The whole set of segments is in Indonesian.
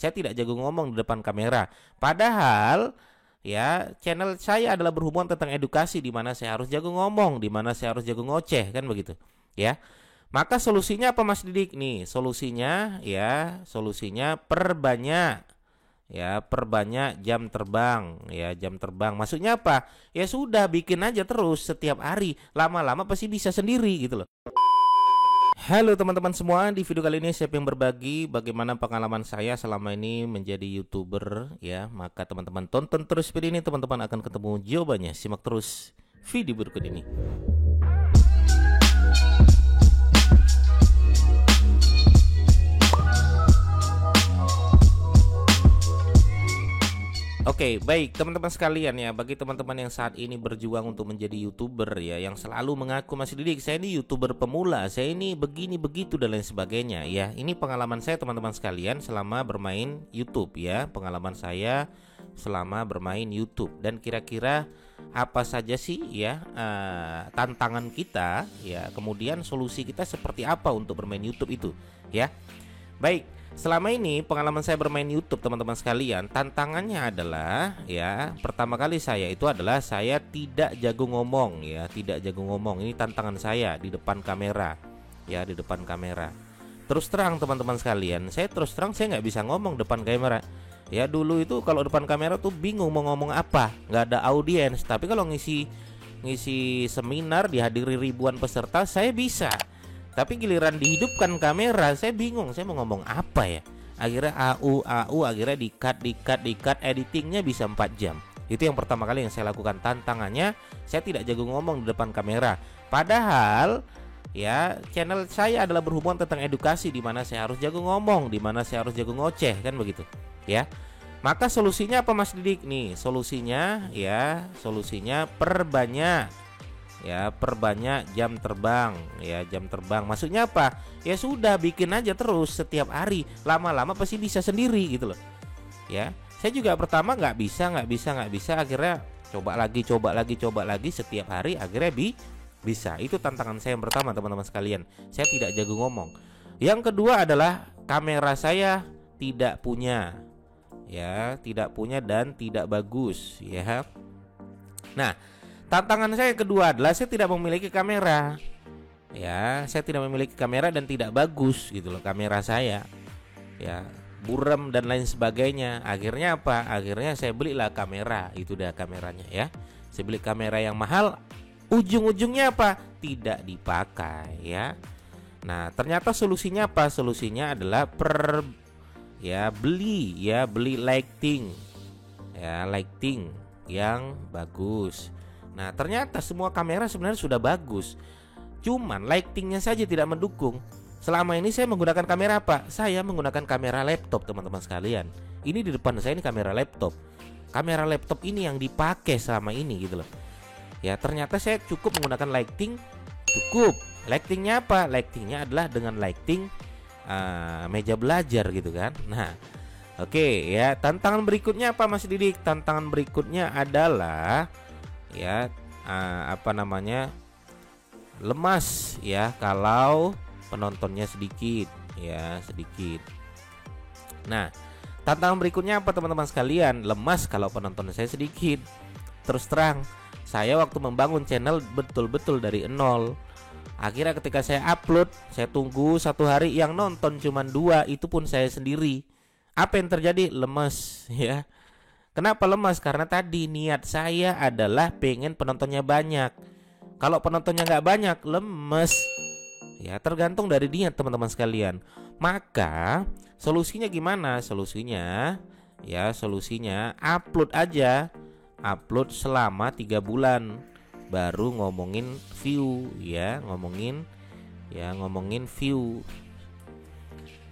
Saya tidak jago ngomong di depan kamera. Padahal ya channel saya adalah berhubungan tentang edukasi, di mana saya harus jago ngomong, di mana saya harus jago ngoceh, kan begitu. Ya. Maka solusinya apa Mas Didik nih? Solusinya perbanyak jam terbang. Ya, jam terbang. Maksudnya apa? Ya sudah, bikin aja terus setiap hari. Lama-lama pasti bisa sendiri gitu loh. Halo teman-teman semua, di video kali ini saya ingin berbagi bagaimana pengalaman saya selama ini menjadi YouTuber ya. Maka teman-teman tonton terus video ini, teman-teman akan ketemu jawabannya. Simak terus video berikut ini. Oke, baik teman-teman sekalian ya, bagi teman-teman yang saat ini berjuang untuk menjadi YouTuber ya, yang selalu mengaku Mas Didik, saya ini YouTuber pemula, saya ini begini begitu dan lain sebagainya ya. Ini pengalaman saya teman-teman sekalian selama bermain YouTube ya, pengalaman saya selama bermain YouTube, dan kira-kira apa saja sih ya tantangan kita ya, kemudian solusi kita seperti apa untuk bermain YouTube itu ya. Baik, selama ini pengalaman saya bermain YouTube teman-teman sekalian, tantangannya adalah ya, pertama kali saya tidak jago ngomong ya, tidak jago ngomong. Ini tantangan saya di depan kamera ya, di depan kamera. Terus terang teman-teman sekalian, saya nggak bisa ngomong depan kamera ya. Dulu itu kalau depan kamera tuh bingung mau ngomong apa, nggak ada audiens. Tapi kalau ngisi seminar dihadiri ribuan peserta, saya bisa. Tapi giliran dihidupkan kamera, saya bingung, saya mau ngomong apa ya. Akhirnya akhirnya di-cut, editingnya bisa 4 jam. Itu yang pertama kali yang saya lakukan, tantangannya saya tidak jago ngomong di depan kamera. Padahal ya channel saya adalah berhubungan tentang edukasi, di mana saya harus jago ngomong, di mana saya harus jago ngoceh, kan begitu. Ya. Maka solusinya apa Mas Didik nih? Solusinya perbanyak jam terbang ya, jam terbang. Maksudnya apa? Ya sudah, bikin aja terus setiap hari. Lama-lama pasti bisa sendiri gitu loh. Ya, saya juga pertama nggak bisa. Akhirnya coba lagi setiap hari. Akhirnya bisa. Itu tantangan saya yang pertama teman-teman sekalian. Saya tidak jago ngomong. Yang kedua adalah kamera saya tidak punya. Ya, tidak punya dan tidak bagus. Ya. Nah, tantangan saya yang kedua adalah saya tidak memiliki kamera. Ya, saya tidak memiliki kamera dan tidak bagus gitu loh kamera saya. Ya, buram dan lain sebagainya. Akhirnya apa? Akhirnya saya belilah kamera. Itu dah kameranya ya. Saya beli kamera yang mahal. Ujung-ujungnya apa? Tidak dipakai ya. Nah, ternyata solusinya apa? Solusinya adalah beli lighting. Ya, lighting yang bagus. Nah, ternyata semua kamera sebenarnya sudah bagus, cuman lightingnya saja tidak mendukung. Selama ini saya menggunakan kamera apa? Saya menggunakan kamera laptop teman-teman sekalian. Ini di depan saya ini kamera laptop. Kamera laptop ini yang dipakai selama ini gitu loh. Ya, ternyata saya cukup menggunakan lighting. Cukup. Lightingnya apa? Lightingnya adalah dengan lighting meja belajar gitu kan. Nah, oke ya. Tantangan berikutnya apa Mas Didik? Tantangan berikutnya adalah ya lemas ya kalau penontonnya sedikit. Nah, tantangan berikutnya apa teman-teman sekalian? Lemas kalau penonton saya sedikit. Terus terang, saya waktu membangun channel betul-betul dari nol. Akhirnya ketika saya upload, saya tunggu 1 hari, yang nonton cuma 2, itu pun saya sendiri. Apa yang terjadi? Lemas ya. Kenapa lemas? Karena tadi niat saya adalah pengen penontonnya banyak. Kalau penontonnya nggak banyak, lemes. Ya, tergantung dari niat teman-teman sekalian. Maka solusinya gimana? Solusinya upload aja. Upload selama 3 bulan. Baru ngomongin view ya, ngomongin view.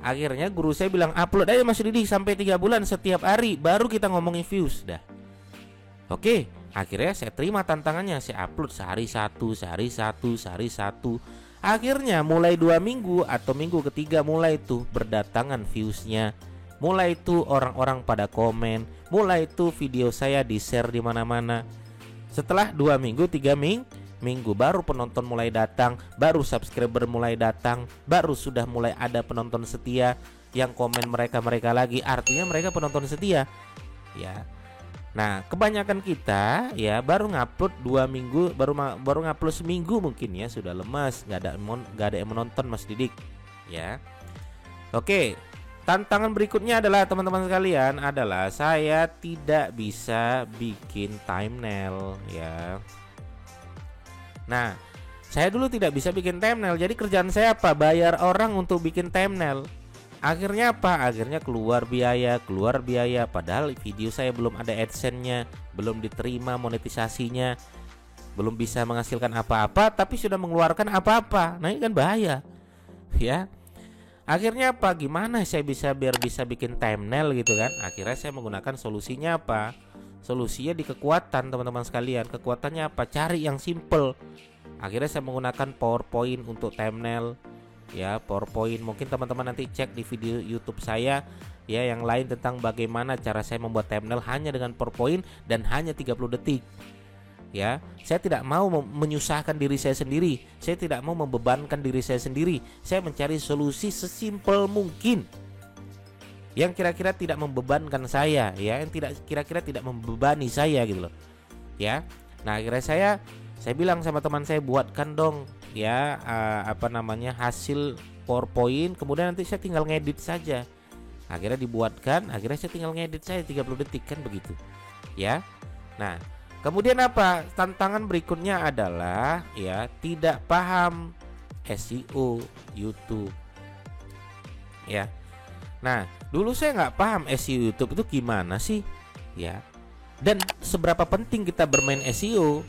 Akhirnya guru saya bilang, upload aja Mas Didik sampai 3 bulan setiap hari, baru kita ngomongin views dah. Oke, akhirnya saya terima tantangannya. Saya upload sehari satu. Akhirnya mulai 2 minggu atau minggu ketiga mulai tuh berdatangan viewsnya. Mulai tuh orang-orang pada komen. Mulai tuh video saya di share di mana-mana. Setelah 2 minggu, 3 minggu baru penonton mulai datang, baru subscriber mulai datang, baru sudah mulai ada penonton setia. yang komen mereka lagi, artinya mereka penonton setia ya. Nah, kebanyakan kita ya baru ngupload 2 minggu, baru ngupload seminggu mungkin ya sudah lemas, nggak ada yang menonton Mas Didik ya. Oke, tantangan berikutnya adalah teman-teman sekalian adalah saya tidak bisa bikin thumbnail ya. Nah, saya dulu tidak bisa bikin thumbnail, jadi kerjaan saya apa? Bayar orang untuk bikin thumbnail. Akhirnya apa? Akhirnya keluar biaya, padahal video saya belum ada AdSense-nya, belum diterima monetisasinya, belum bisa menghasilkan apa-apa, tapi sudah mengeluarkan apa-apa. Nah, ini kan bahaya ya. Akhirnya apa? Gimana saya biar bisa bikin thumbnail gitu kan? Akhirnya saya menggunakan solusinya apa? Solusinya di kekuatan, teman-teman sekalian. Kekuatannya apa? Cari yang simple. Akhirnya saya menggunakan PowerPoint untuk thumbnail ya. PowerPoint mungkin teman-teman nanti cek di video YouTube saya ya yang lain tentang bagaimana cara saya membuat thumbnail hanya dengan PowerPoint dan hanya 30 detik ya. Saya tidak mau menyusahkan diri saya sendiri, saya tidak mau membebankan diri saya sendiri. Saya mencari solusi sesimpel mungkin yang kira-kira tidak membebankan saya ya, yang kira-kira tidak membebani saya gitu loh ya. Nah, akhirnya saya bilang sama teman saya, buatkan dong ya hasil PowerPoint, kemudian nanti saya tinggal ngedit saja. Akhirnya dibuatkan, akhirnya saya tinggal ngedit saya 30 detik kan begitu ya. Nah, kemudian apa? Tantangan berikutnya adalah ya tidak paham SEO YouTube ya. Nah, dulu saya nggak paham SEO YouTube itu gimana sih ya, dan seberapa penting kita bermain SEO.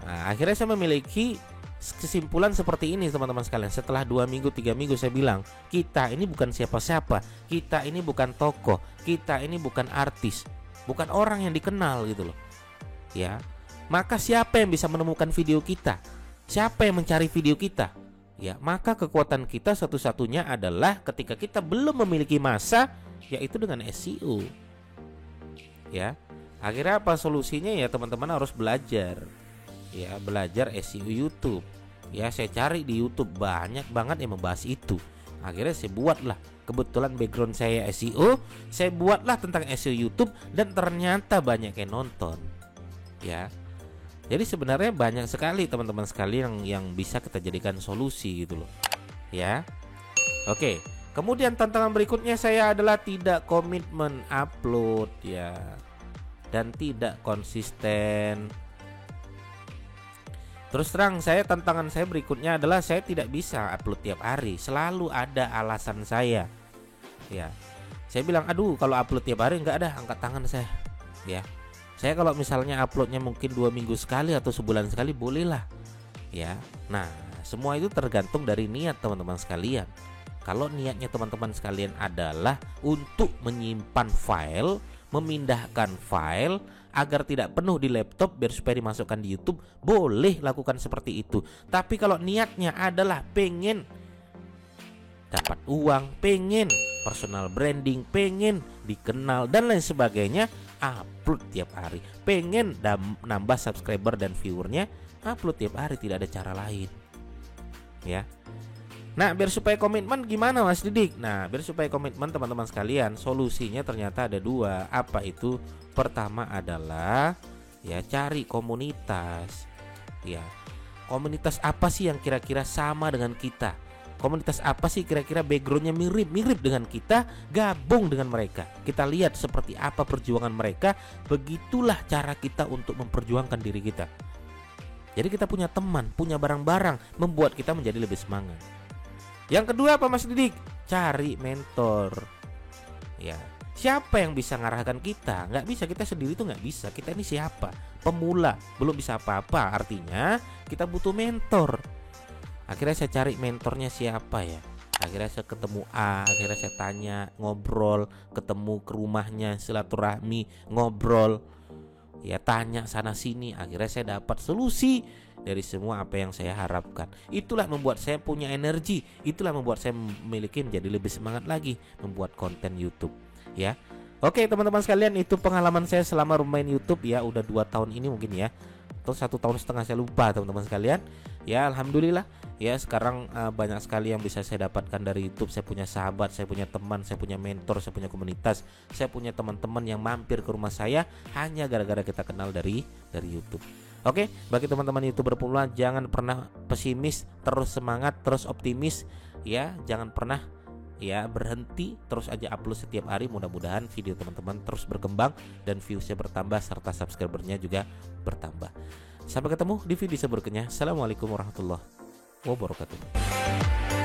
Nah, akhirnya saya memiliki kesimpulan seperti ini teman-teman sekalian. Setelah 2 minggu 3 minggu saya bilang, kita ini bukan siapa-siapa, kita ini bukan tokoh, kita ini bukan artis, bukan orang yang dikenal gitu loh ya. Maka siapa yang bisa menemukan video kita? Siapa yang mencari video kita? Ya, maka kekuatan kita satu-satunya adalah ketika kita belum memiliki massa, yaitu dengan SEO ya. Akhirnya apa solusinya ya, teman-teman harus belajar ya, belajar SEO YouTube ya. Saya cari di YouTube banyak banget yang membahas itu. Akhirnya saya buatlah, kebetulan background saya SEO, saya buatlah tentang SEO YouTube dan ternyata banyak yang nonton ya. Jadi sebenarnya banyak sekali teman-teman sekalian yang bisa kita jadikan solusi gitu loh ya. Oke, kemudian tantangan berikutnya saya adalah tidak komitmen upload ya, dan tidak konsisten. Terus terang, tantangan saya berikutnya adalah saya tidak bisa upload tiap hari. Selalu ada alasan saya ya. Saya bilang, aduh kalau upload tiap hari nggak ada, angkat tangan saya ya. Saya kalau misalnya uploadnya mungkin 2 minggu sekali atau sebulan sekali bolehlah ya. Nah, semua itu tergantung dari niat teman-teman sekalian. Kalau niatnya teman-teman sekalian adalah untuk menyimpan file, memindahkan file agar tidak penuh di laptop biar supaya dimasukkan di YouTube, boleh lakukan seperti itu. Tapi kalau niatnya adalah pengen dapat uang, pengen personal branding, pengen dikenal dan lain sebagainya, upload tiap hari. Pengen nambah subscriber dan viewernya, upload tiap hari, tidak ada cara lain ya. Nah, biar supaya komitmen gimana Mas Didik? Nah, biar supaya komitmen teman-teman sekalian, solusinya ternyata ada 2. Apa itu? Pertama adalah ya cari komunitas ya. Komunitas apa sih yang kira-kira sama dengan kita? Komunitas apa sih kira-kira backgroundnya mirip-mirip dengan kita? Gabung dengan mereka. Kita lihat seperti apa perjuangan mereka. Begitulah cara kita untuk memperjuangkan diri kita. Jadi kita punya teman, punya barang-barang, membuat kita menjadi lebih semangat. Yang kedua apa Mas Didik? Cari mentor ya. Siapa yang bisa ngarahkan kita? Nggak bisa, kita sendiri tuh nggak bisa. Kita ini siapa? Pemula, belum bisa apa-apa. Artinya kita butuh mentor. Akhirnya saya cari mentornya siapa ya. Akhirnya saya ketemu A, akhirnya saya tanya, ngobrol, ketemu ke rumahnya, silaturahmi, ngobrol ya, tanya sana sini. Akhirnya saya dapat solusi dari semua apa yang saya harapkan. Itulah membuat saya punya energi. Itulah membuat saya memiliki menjadi lebih semangat lagi membuat konten YouTube ya. Oke teman-teman sekalian, itu pengalaman saya selama bermain YouTube ya. Udah 2 tahun ini mungkin ya, atau 1,5 tahun saya lupa teman-teman sekalian. Ya alhamdulillah ya sekarang banyak sekali yang bisa saya dapatkan dari YouTube. Saya punya sahabat, saya punya teman, saya punya mentor, saya punya komunitas, saya punya teman-teman yang mampir ke rumah saya hanya gara-gara kita kenal dari YouTube. Oke, bagi teman-teman YouTuber pemula, jangan pernah pesimis, terus semangat, terus optimis ya. Jangan pernah ya berhenti, terus aja upload setiap hari. Mudah-mudahan video teman-teman terus berkembang dan viewsnya bertambah serta subscribernya juga bertambah. Sampai ketemu di video berikutnya. Assalamualaikum warahmatullahi wabarakatuh.